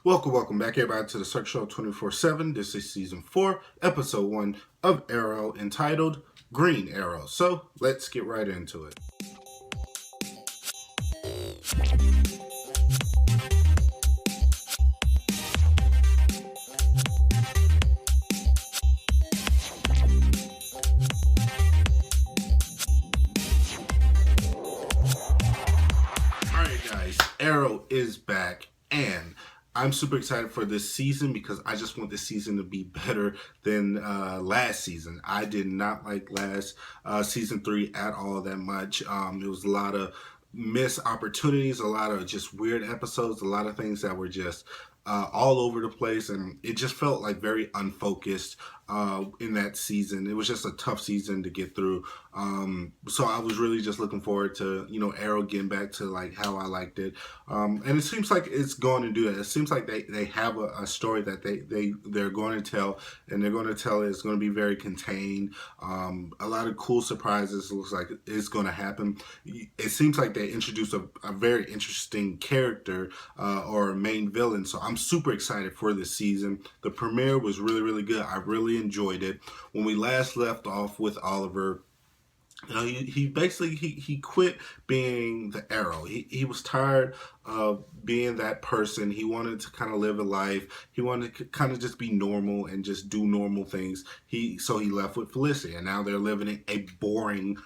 Welcome back everybody to the Circle Show 24/7. This is season 4, episode 1 of Arrow, entitled Green Arrow. So let's get right into it. Alright guys, Arrow is back, and I'm super excited for this season because I just want this season to be better than last season. I did not like last season 3 at all that much. It was a lot of missed opportunities, a lot of just weird episodes, a lot of things that were just all over the place, and it just felt like very unfocused in that season. It was just a tough season to get through. So I was really just looking forward to, Arrow getting back to like how I liked it. And it seems like it's going to do that. It seems like they have a story that they're going to tell, and they're going to tell it. It's going to be very contained. A lot of cool surprises looks like it's going to happen. It seems like they introduced a very interesting character or main villain. So I'm super excited for this season. The premiere was really good. I really enjoyed it. When we last left off with Oliver, he basically he quit being the Arrow. He was tired of being that person. He wanted to kind of live a life. He wanted to kind of just be normal and just do normal things. So he left with Felicity, and now they're living a boring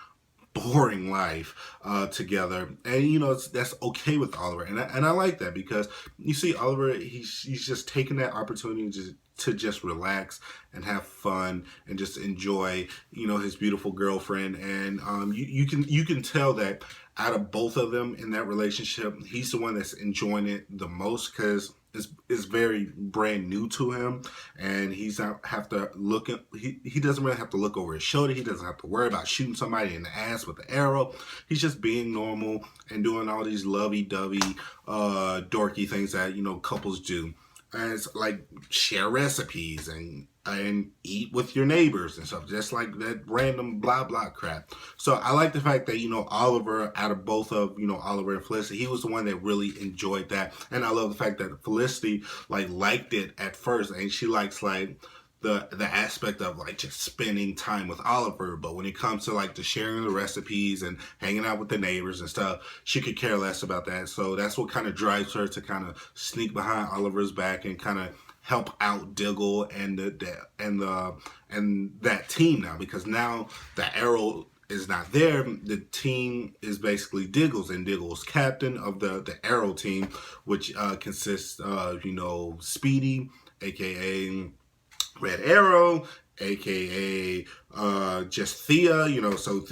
life together, and that's okay with Oliver, and I like that, because you see Oliver, he's just taking that opportunity to just relax and have fun and just enjoy his beautiful girlfriend, and you can tell that out of both of them in that relationship, he's the one that's enjoying it the most, because it's very brand new to him, and he's not have to look at, he doesn't really have to look over his shoulder. He doesn't have to worry about shooting somebody in the ass with the arrow. He's just being normal and doing all these lovey-dovey dorky things that couples do, and it's like share recipes and eat with your neighbors and stuff, just like that random blah blah crap. So I like the fact that Oliver, out of both of Oliver and Felicity, he was the one that really enjoyed that, and I love the fact that Felicity liked it at first, and she likes the aspect of just spending time with Oliver, but when it comes to the sharing the recipes and hanging out with the neighbors and stuff, she could care less about that. So that's what kind of drives her to kind of sneak behind Oliver's back and kind of help out Diggle and that team now, because now the Arrow is not there. The team is basically Diggle's, and Diggle's captain of the Arrow team, which consists of Speedy, aka Red Arrow, aka just Thea. So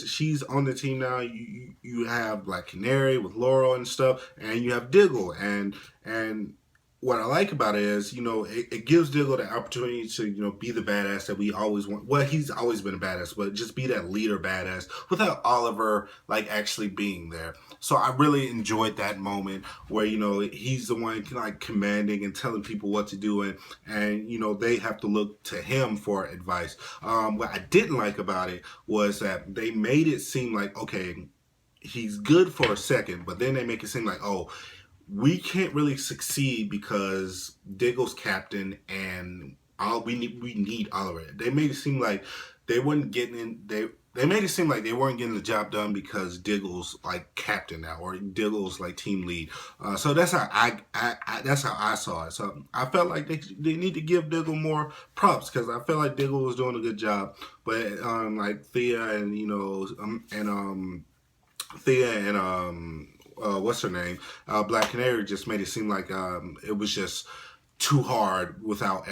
she's on the team now. You have Black Canary with Laurel and stuff, and you have Diggle, and what I like about it is, it gives Diggle the opportunity to, be the badass that we always want. Well, he's always been a badass, but just be that leader badass without Oliver, actually being there. So I really enjoyed that moment where, he's the one, commanding and telling people what to do, and they have to look to him for advice. What I didn't like about it was that they made it seem like, okay, he's good for a second, but then they make it seem like, oh, we can't really succeed because Diggle's captain, and we need Oliver. They made it seem like they weren't getting in. They made it seem like they weren't getting the job done because Diggle's captain now, or Diggle's team lead. So that's how that's how I saw it. So I felt like they need to give Diggle more props, because I felt like Diggle was doing a good job. But Thea and what's her name? Black Canary just made it seem like it was just too hard without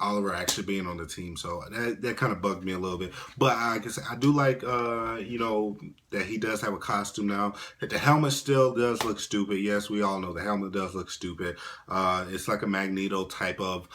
Oliver actually being on the team. So that kind of bugged me a little bit. But I guess I do like that he does have a costume now. That the helmet still does look stupid. Yes, we all know the helmet does look stupid. It's like a Magneto type of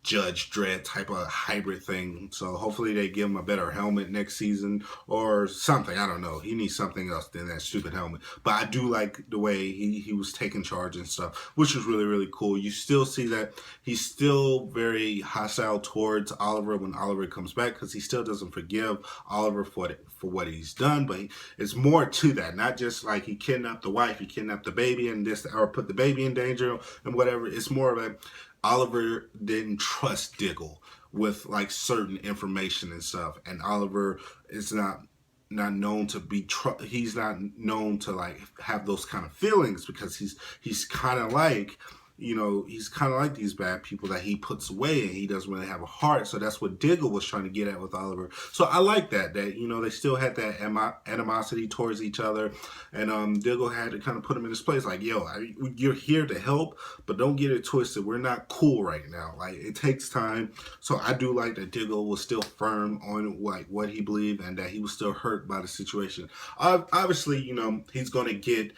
Judge Dredd type of hybrid thing. So hopefully they give him a better helmet next season or something. I don't know. He needs something else than that stupid helmet. But I do like the way he was taking charge and stuff, which was really, really cool. You still see that he's still very hostile towards Oliver when Oliver comes back, because he still doesn't forgive Oliver for what he's done. But it's more to that. Not just like he kidnapped the wife, he kidnapped the baby and this, or put the baby in danger and whatever. It's more of a Oliver didn't trust Diggle with like certain information and stuff, and Oliver is not known to be he's not known to like have those kind of feelings, because he's kind of like, you know, he's kind of like these bad people that he puts away, and he doesn't really have a heart. So that's what Diggle was trying to get at with Oliver. So I like that, you know, they still had that animosity towards each other, and Diggle had to kind of put him in his place, like, yo, you're here to help, but don't get it twisted. We're not cool right now. Like, it takes time. So I do like that Diggle was still firm on like what he believed, and that he was still hurt by the situation. Obviously, you know, he's going to get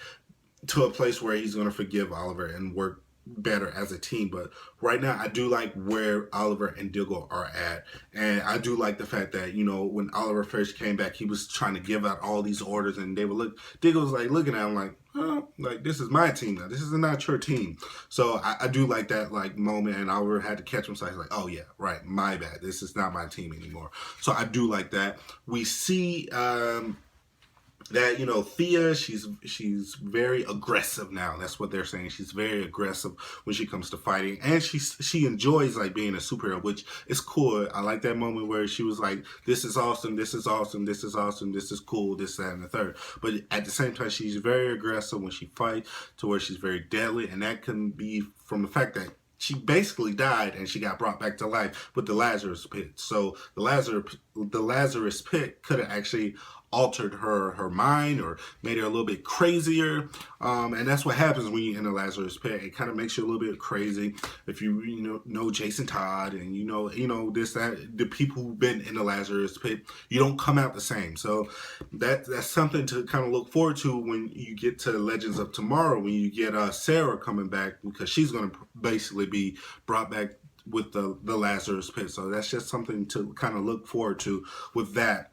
to a place where he's going to forgive Oliver and work better as a team. But right now, I do like where Oliver and Diggle are at, and I do like the fact that, you know, when Oliver first came back, he was trying to give out all these orders, and Diggle was like looking at him like, oh, like, this is my team now, this is not your team. So I do like that like moment, and Oliver had to catch himself. He's like, oh yeah, right, my bad, this is not my team anymore. So I do like that. We see that, you know, Thea, she's very aggressive now. That's what they're saying. She's very aggressive when she comes to fighting, and she enjoys like being a superhero, which is cool. I like that moment where she was like, this is awesome, this is awesome, this is awesome, this is cool, this, that, and the third. But at the same time, she's very aggressive when she fights, to where she's very deadly, and that can be from the fact that she basically died and she got brought back to life with the Lazarus pit. So the Lazarus pit could have actually altered her mind or made her a little bit crazier, and that's what happens when you're in the Lazarus pit. It kind of makes you a little bit crazy. If you know Jason Todd, and you know this, that, the people who've been in the Lazarus pit, you don't come out the same. So that's something to kind of look forward to when you get to Legends of Tomorrow, when you get Sarah coming back, because she's going to basically be brought back with the Lazarus pit. So that's just something to kind of look forward to with that.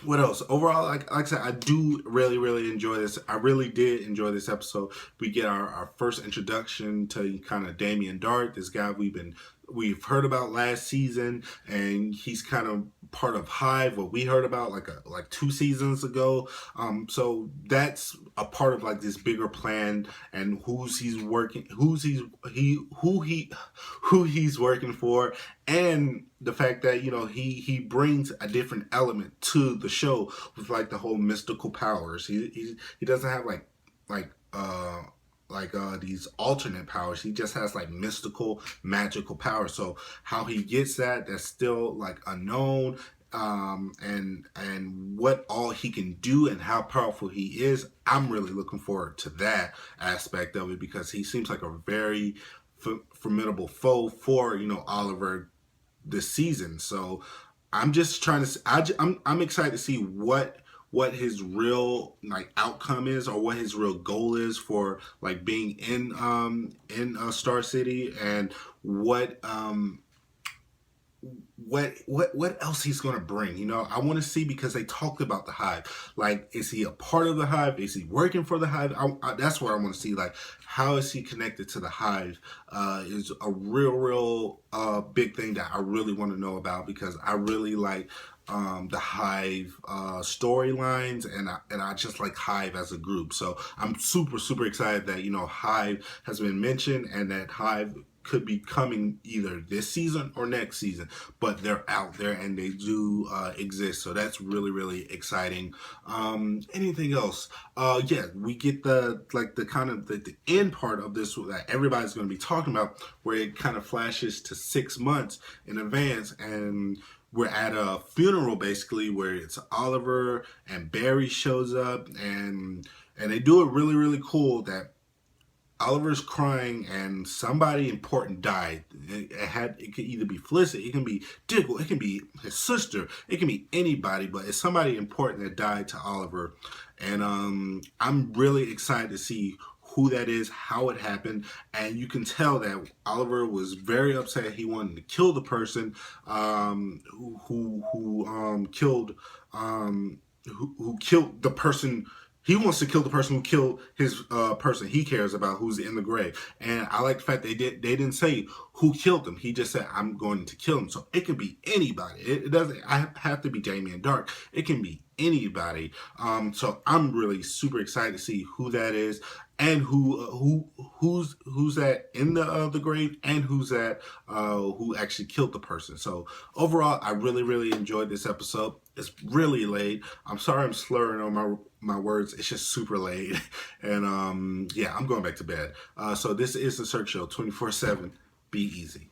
What else? Overall, like I said, I do really, really enjoy this. I really did enjoy this episode. We get our first introduction to kind of Damien Dark, this guy we've heard about last season, and he's kind of part of Hive, what we heard about like 2 seasons ago. So that's a part of like this bigger plan, and who he's working for, and the fact that, you know, he brings a different element to the show with like the whole mystical powers. He doesn't have these alternate powers. He just has like mystical, magical powers. So how he gets that's still like unknown, and what all he can do and how powerful he is. I'm really looking forward to that aspect of it, because he seems like a very formidable foe for, you know, Oliver this season. So I'm just trying to, I'm excited to see what his real like outcome is, or what his real goal is for like being in Star City, and what else he's going to bring. You know, I want to see, because they talked about the Hive. Like, is he a part of the Hive? Is he working for the Hive? That's what I want to see. Like, how is he connected to the Hive? Is a real big thing that I really want to know about, because I really like the Hive storylines, and I just like Hive as a group. So I'm super excited that, you know, Hive has been mentioned, and that Hive could be coming either this season or next season, but they're out there and they do exist. So that's really exciting. Anything else? Yeah, we get the kind of the end part of this that everybody's going to be talking about, where it kind of flashes to 6 months in advance, and we're at a funeral basically, where it's Oliver and Barry shows up, and they do it really cool that Oliver's crying and somebody important died. It could either be Felicity, it can be Diggle, it can be his sister, it can be anybody, but it's somebody important that died to Oliver. And I'm really excited to see who that is, how it happened, and you can tell that Oliver was very upset. He wanted to kill the person who killed who killed the person. He wants to kill the person who killed his person he cares about, who's in the grave. And I like the fact they didn't say who killed him. He just said, I'm going to kill him. So it can be anybody. It doesn't have to be Damien Dark. It can be anybody. So I'm really super excited to see who that is, and who's that in the grave, and who's that who actually killed the person. So overall, I really enjoyed this episode. It's really late. I'm sorry I'm slurring on my words. It's just super late. And yeah, I'm going back to bed. So this is the Cirque Show 24/7. Be easy.